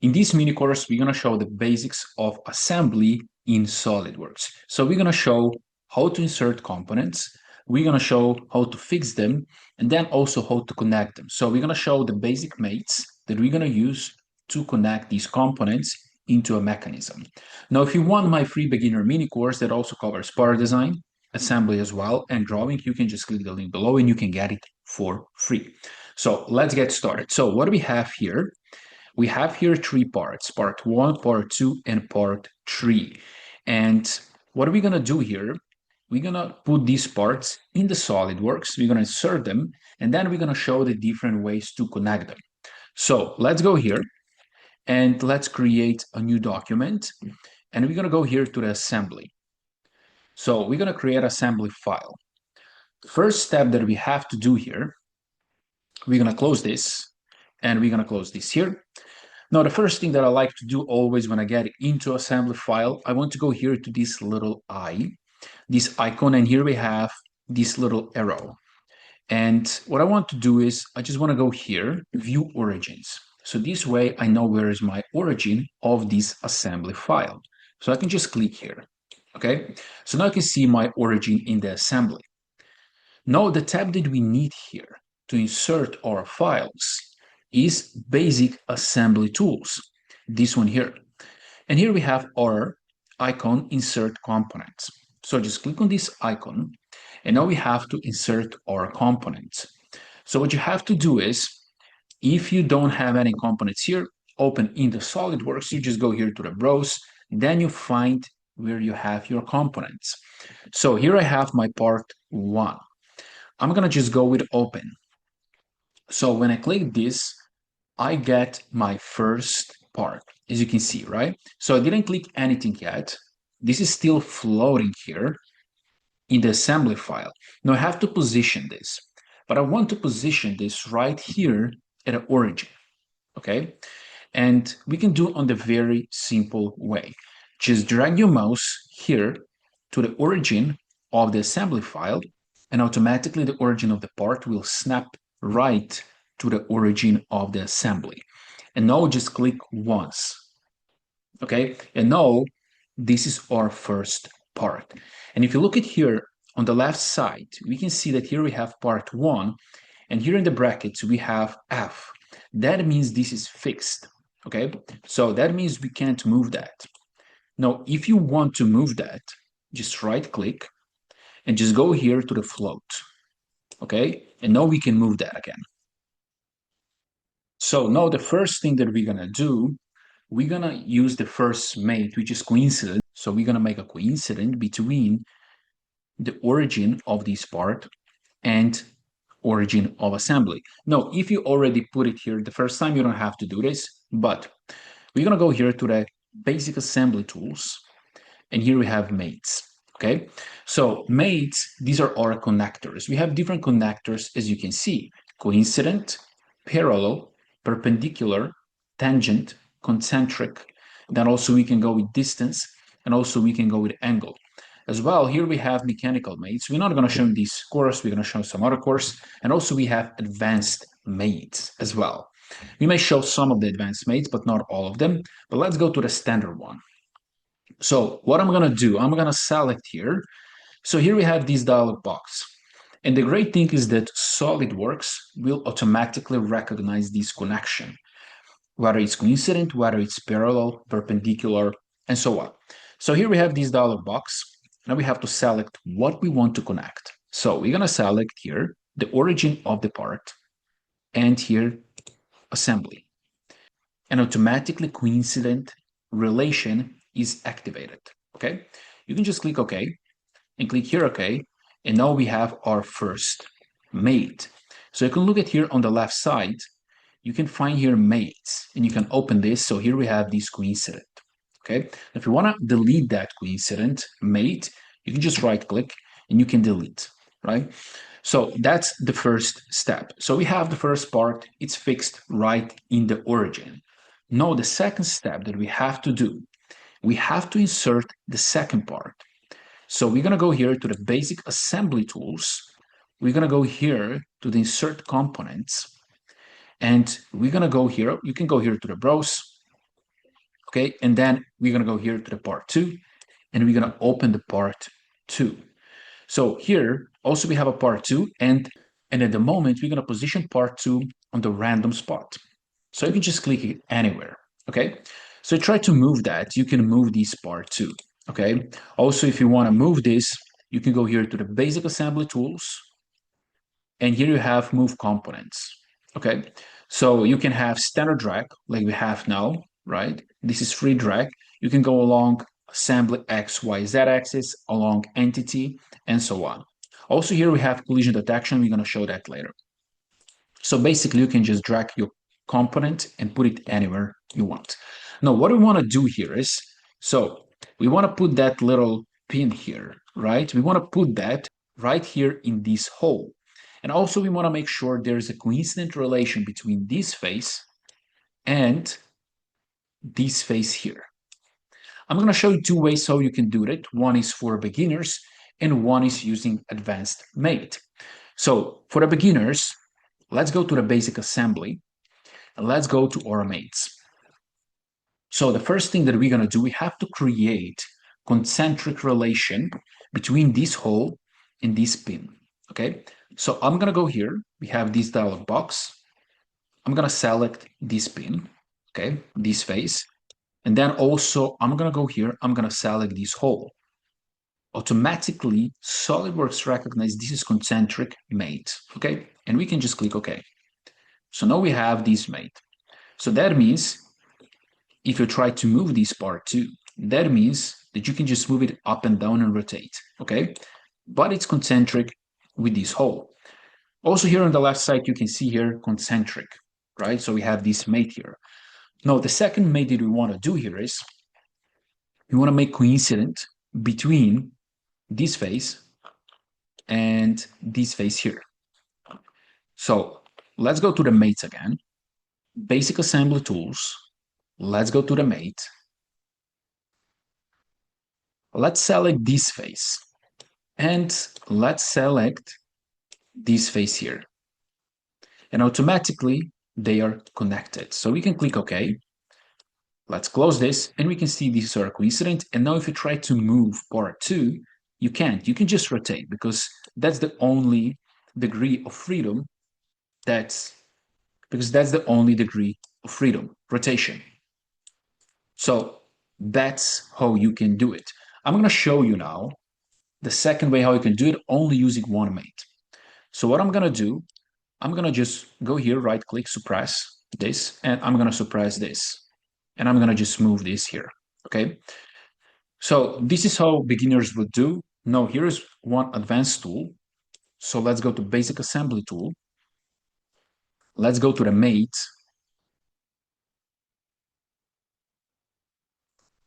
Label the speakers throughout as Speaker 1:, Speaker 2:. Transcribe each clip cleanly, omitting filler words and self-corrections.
Speaker 1: In this mini course, we're going to show the basics of assembly in SolidWorks. So we're going to show how to insert components, we're going to show how to fix them, and then also how to connect them. So we're going to show the basic mates that we're going to use to connect these components into a mechanism. Now, if you want my free beginner mini course that also covers part design, assembly as well, and drawing, you can just click the link below and you can get it for free. So let's get started. So what do we have here? We have here three parts, part one, part two, and part three. And what are we going to do here? We're going to put these parts in the SolidWorks. We're going to insert them, and then we're going to show the different ways to connect them. So let's go here, and let's create a new document. And we're going to go here to the assembly. So we're going to create an assembly file. The first step that we have to do here, we're going to close this, and we're going to close this here. Now, the first thing that I like to do always when I get into assembly file, I want to go here to this little eye, this icon, and here we have this little arrow. And what I want to do is I just want to go here, view origins. So this way I know where is my origin of this assembly file. So I can just click here. Okay, so now I can see my origin in the assembly. Now the tab that we need here to insert our files is basic assembly tools, this one here. And here we have our icon insert components. So just click on this icon, and now we have to insert our components. So what you have to do is, if you don't have any components here, open in the SolidWorks, you just go here to the browse, then you find where you have your components. So here I have my part one. I'm gonna just go with open. So when I click this, I get my first part, as you can see, right? So I didn't click anything yet. This is still floating here in the assembly file. Now I have to position this, but I want to position this right here at the origin, okay? And we can do it on the very simple way. Just drag your mouse here to the origin of the assembly file, and automatically the origin of the part will snap right to the origin of the assembly. And now just click once. Okay, and now this is our first part. And if you look at here on the left side, we can see that here we have part one, and here in the brackets we have F. That means this is fixed. Okay, so that means we can't move that. Now, if you want to move that, just right click and just go here to the float. Okay, and now we can move that again. So now the first thing that we're gonna do, we're gonna use the first mate, which is coincident. So we're gonna make a coincident between the origin of this part and origin of assembly. Now, if you already put it here the first time, you don't have to do this, but we're gonna go here to the basic assembly tools, and here we have mates. Okay, so mates, these are our connectors. We have different connectors, as you can see: coincident, parallel, perpendicular, tangent, concentric. Then also we can go with distance, and also we can go with angle. As well, here we have mechanical mates. We're not going to show in this course, we're going to show some other course. And also we have advanced mates as well. We may show some of the advanced mates, but not all of them. But let's go to the standard one. So what I'm going to do, I'm going to select here. So here we have this dialog box. And the great thing is that SolidWorks will automatically recognize this connection, whether it's coincident, whether it's parallel, perpendicular, and so on. So here we have this dialog box. Now we have to select what we want to connect. So we're going to select here the origin of the part, and here assembly. And automatically coincident relation is activated. Okay, you can just click OK and click here OK, and now we have our first mate. So you can look at here on the left side, you can find here mates, and you can open this. So here we have this coincident. Okay, if you want to delete that coincident mate, you can just right click and you can delete, right? So that's the first step. So we have the first part, it's fixed right in the origin. Now the second step that we have to do, we have to insert the second part. So we're going to go here to the basic assembly tools. We're going to go here to the insert components, and we're going to go here. You can go here to the browse, okay? And then we're gonna go here to the part 2, and we're gonna open the part 2. So here also we have a part 2, and at the moment we're gonna position part 2 on the random spot. So you can just click it anywhere, okay? So try to move that. You can move this part 2, okay? Also, if you wanna move this, you can go here to the basic assembly tools, and here you have move components, okay? So you can have standard drag like we have now, right? This is free drag. You can go along assembly X, Y, Z axis, along entity, and so on. Also here we have collision detection. We're gonna show that later. So basically you can just drag your component and put it anywhere you want. Now what we wanna do here is, so we wanna put that little pin here, right? We wanna put that right here in this hole. And also we want to make sure there's a coincident relation between this face and this face here. I'm going to show you two ways how you can do it. One is for beginners and one is using advanced mate. So for the beginners, let's go to the basic assembly and let's go to our mates. So the first thing that we're going to do, we have to create concentric relation between this hole and this pin. Okay, so I'm gonna go here. We have this dialog box. I'm gonna select this pin, okay, this face, and then also I'm gonna go here. I'm gonna select this hole. Automatically, SolidWorks recognize this is concentric mate, okay, and we can just click OK. So now we have this mate. So that means if you try to move this part too, that means that you can just move it up and down and rotate, okay, but it's concentric with this hole. Also here on the left side, you can see here concentric, right? So we have this mate here. Now, the second mate that we want to do here is we want to make coincident between this face and this face here. So let's go to the mates again. Basic assembly tools. Let's go to the mate. Let's select this face. And let's select this face here. And automatically they are connected. So we can click OK. Let's close this and we can see these are coincident. And now if you try to move part 2, you can't. You can just rotate because that's the only degree of freedom because that's the only degree of freedom, rotation. So that's how you can do it. I'm going to show you now the second way how you can do it only using one mate. So what I'm going to do, I'm going to just go here, right click, suppress this, and I'm going to suppress this. And I'm going to just move this here, okay? So this is how beginners would do. Now here's one advanced tool. So let's go to basic assembly tool. Let's go to the mate.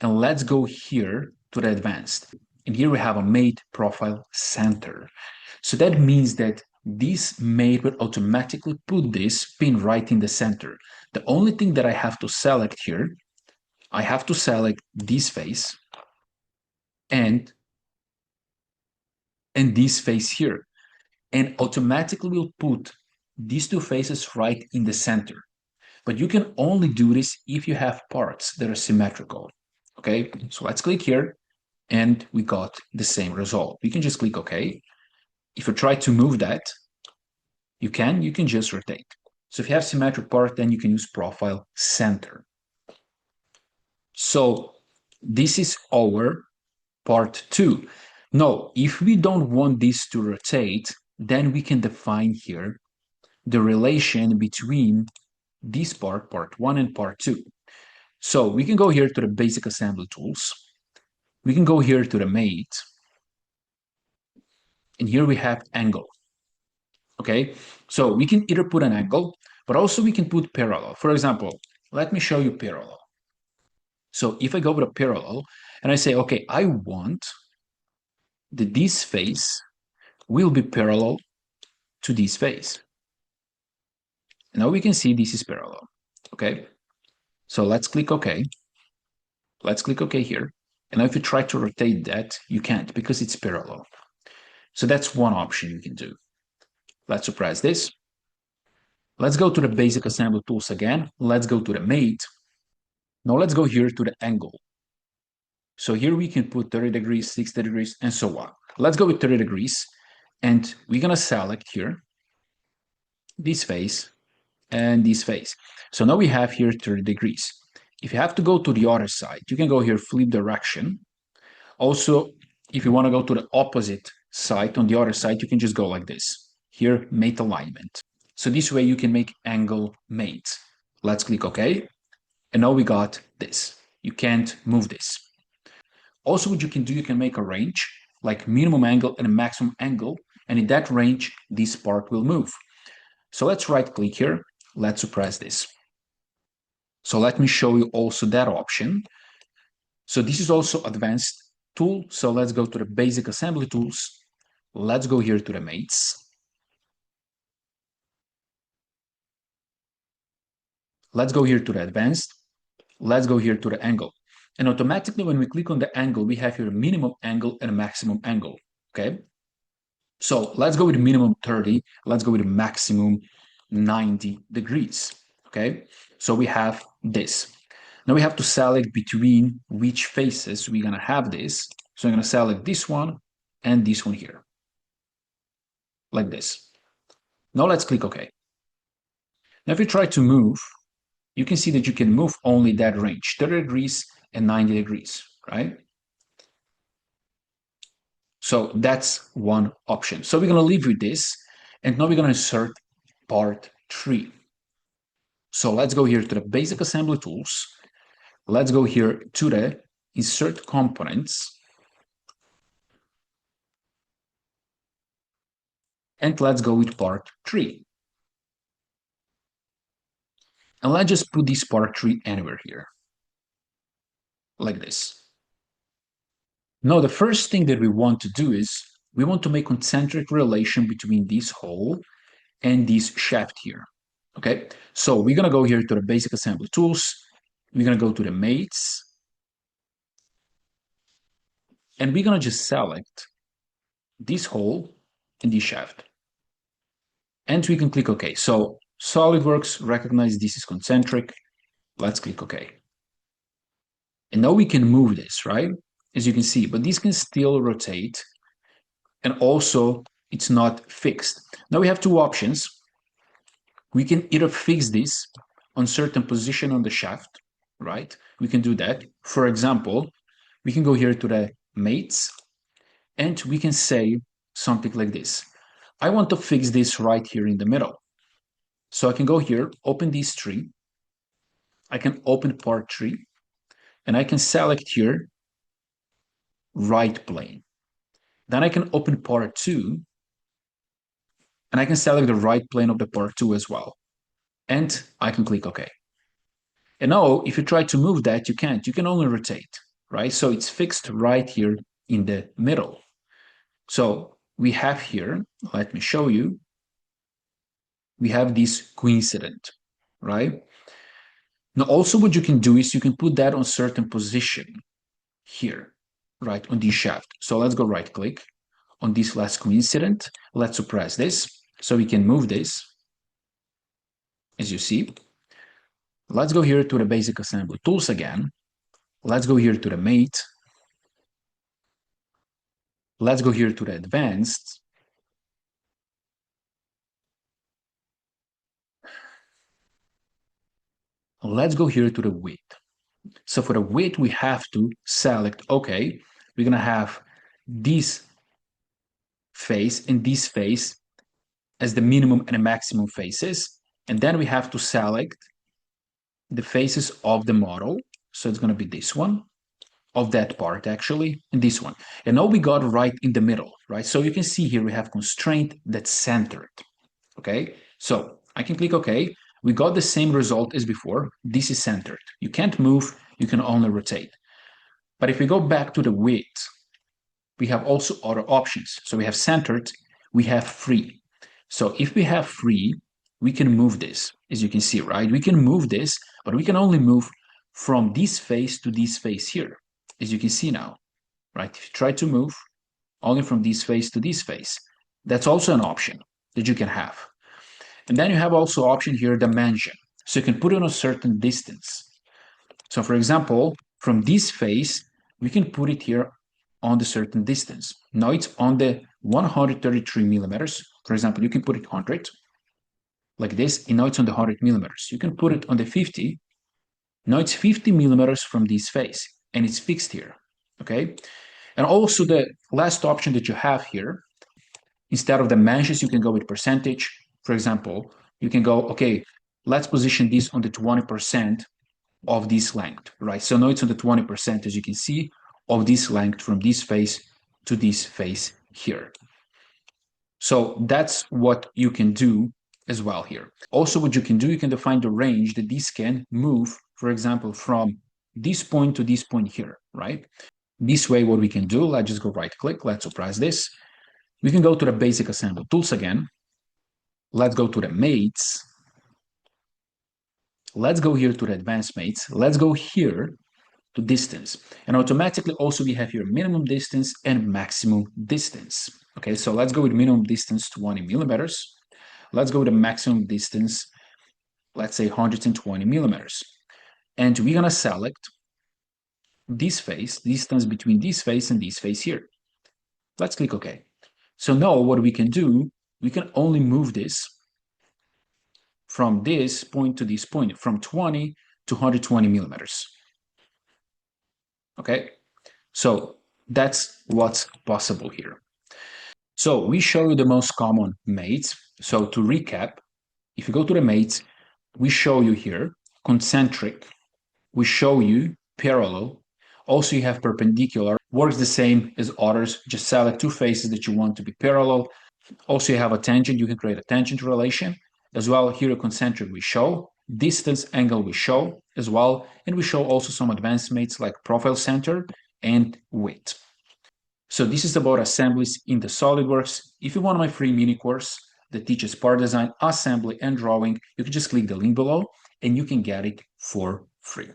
Speaker 1: And let's go here to the advanced. And here we have a mate profile center. So that means that this mate will automatically put this pin right in the center. The only thing that I have to select here, I have to select this face and this face here, and automatically will put these two faces right in the center. But you can only do this if you have parts that are symmetrical. Okay, so let's click here and we got the same result. We can just click OK. If you try to move that, you can just rotate. So if you have symmetric part, then you can use profile center. So this is our part 2. Now, if we don't want this to rotate, then we can define here the relation between this part 1 and part 2. So we can go here to the basic assembly tools. We can go here to the mate. And here we have angle. Okay, so we can either put an angle, but also we can put parallel. For example, let me show you parallel. So if I go with a parallel and I say, okay, I want that this face will be parallel to this face. And now we can see this is parallel. Okay, so let's click OK. Let's click OK here. And now if you try to rotate that, you can't because it's parallel. So that's one option you can do. Let's suppress this. Let's go to the basic assembly tools again. Let's go to the mate. Now let's go here to the angle. So here we can put 30 degrees, 60 degrees, and so on. Let's go with 30 degrees, and we're gonna select here this face and this face. So now we have here 30 degrees. If you have to go to the other side, you can go here, flip direction. Also, if you want to go to the opposite side, on the other side, you can just go like this. Here, mate alignment. So this way you can make angle mates. Let's click OK. And now we got this. You can't move this. Also, what you can do, you can make a range, like minimum angle and a maximum angle. And in that range, this part will move. So let's right click here. Let's suppress this. So let me show you also that option. So this is also advanced tool. So let's go to the basic assembly tools. Let's go here to the mates. Let's go here to the advanced. Let's go here to the angle. And automatically when we click on the angle, we have here a minimum angle and a maximum angle. Okay. So let's go with minimum 30. Let's go with maximum 90 degrees. Okay. So we have this. Now we have to select between which faces we're going to have this. So I'm going to select this one and this one here. Like this. Now let's click OK. Now if you try to move, you can see that you can move only that range, 30 degrees and 90 degrees, right? So that's one option. So we're going to leave with this, and now we're going to insert part 3. So let's go here to the basic assembly tools. Let's go here to the insert components. And let's go with part 3. And let's just put this part 3 anywhere here. Like this. Now, the first thing that we want to do is we want to make concentric relation between this hole and this shaft here. Okay, so we're going to go here to the basic assembly tools. We're going to go to the mates. And we're going to just select this hole and this shaft. And we can click OK. So SolidWorks recognize this is concentric. Let's click OK. And now we can move this, right? As you can see, but this can still rotate. And also, it's not fixed. Now we have two options. We can either fix this on certain position on the shaft, right? We can do that. For example, we can go here to the mates, and we can say something like this. I want to fix this right here in the middle. So I can go here, open these 3. I can open part 3, and I can select here right plane. Then I can open part 2, and I can select the right plane of the part 2 as well. And I can click OK. And now, if you try to move that, you can't. You can only rotate, right? So it's fixed right here in the middle. So we have here, let me show you, we have this coincident, right? Now, also what you can do is you can put that on certain position here, right, on this shaft. So let's go right click on this last coincident. Let's suppress this so we can move this, as you see. Let's go here to the basic assembly tools again. Let's go here to the mate. Let's go here to the advanced. Let's go here to the width. So for the width, we have to select, okay, we're going to have this face and this face as the minimum and the maximum faces. And then we have to select the faces of the model. So it's going to be this one, of that part actually, and this one. And now we got right in the middle, right? So you can see here we have constraint that's centered, okay? So I can click OK. We got the same result as before. This is centered. You can't move, you can only rotate. But if we go back to the width, we have also other options. So we have centered, we have free. So if we have free, we can move this, as you can see, right? We can move this, but we can only move from this face to this face here, as you can see now, right? If you try to move only from this face to this face, that's also an option that you can have. And then you have also option here, dimension. So you can put it on a certain distance. So for example, from this face, we can put it here on the certain distance. Now it's on the 133 millimeters. For example, you can put it 100 like this, and now it's on the 100 millimeters. You can put it on the 50. Now it's 50 millimeters from this face, and it's fixed here, okay? And also the last option that you have here, instead of the measures, you can go with percentage. For example, you can go, okay, let's position this on the 20% of this length, right? So now it's on the 20%, as you can see, of this length from this face to this face here. So that's what you can do as well here. Also, what you can do, you can define the range that this can move, for example, from this point to this point here, right? This way, what we can do, let's just go right click, let's suppress this. We can go to the basic assembly tools again. Let's go to the mates. Let's go here to the advanced mates. Let's go here to distance. And automatically also we have here minimum distance and maximum distance. Okay, so let's go with minimum distance 20 millimeters. Let's go with the maximum distance, let's say 120 millimeters. And we're gonna select this face, distance between this face and this face here. Let's click OK. So now what we can do, we can only move this from this point to this point, from 20 to 120 millimeters. Okay, so that's what's possible here. So we show you the most common mates. So to recap, if you go to the mates, we show you here concentric, we show you parallel, also you have perpendicular, works the same as others, just select two faces that you want to be parallel. Also you have a tangent, you can create a tangent relation. As well, here a concentric we show, distance angle we show as well, and we show also some advanced mates like profile center and width. So this is about assemblies in the SolidWorks. If you want my free mini course that teaches part design, assembly, and drawing, you can just click the link below and you can get it for free.